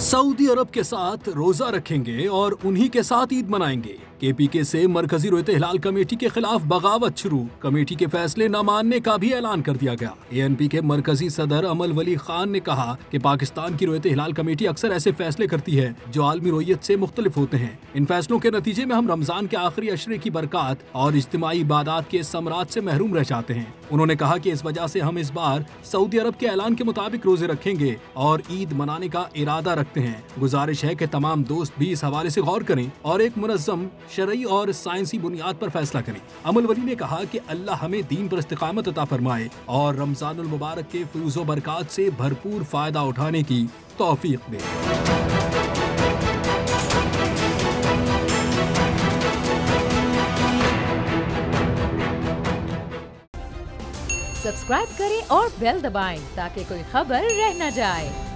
Saudi अरब के साथ रोजा रखेंगे और उन्हीं के साथ ईद मनाएंगे। केपीके से मरकजी रोयत हिलाल कमेटी के खिलाफ बगावत शुरू, कमेटी के फैसले न मानने का भी ऐलान कर दिया गया। एएनपी के मरकजी सदर अमल वली खान ने कहा कि पाकिस्तान की रोयत हिलाल कमेटी अक्सर ऐसे फैसले करती है जो आलमी रोयत से मुख्तलिफ होते हैं। इन फैसलों के नतीजे में हम रमजान के आखिरी अशरे की बरकत और इज्तिमाई इबादत के समरात से महरूम रह जाते हैं। उन्होंने कहा कि इस वजह से हम इस बार सऊदी अरब के ऐलान के मुताबिक रोजे रखेंगे और ईद मनाने का इरादा रखते हैं। गुजारिश है कि तमाम दोस्त भी इस हवाले से गौर करें और एक मुनज़्ज़म शरई और साइंसी बुनियाद पर फैसला करें। अमल वली ने कहा कि अल्लाह हमें दीन पर इस्तिकामत अता फरमाए और रमजानुल मुबारक के फयूज़ व बरकत से भरपूर फायदा उठाने की तौफीक दे। सब्सक्राइब करें और बेल दबाएं ताकि कोई खबर रह न जाए।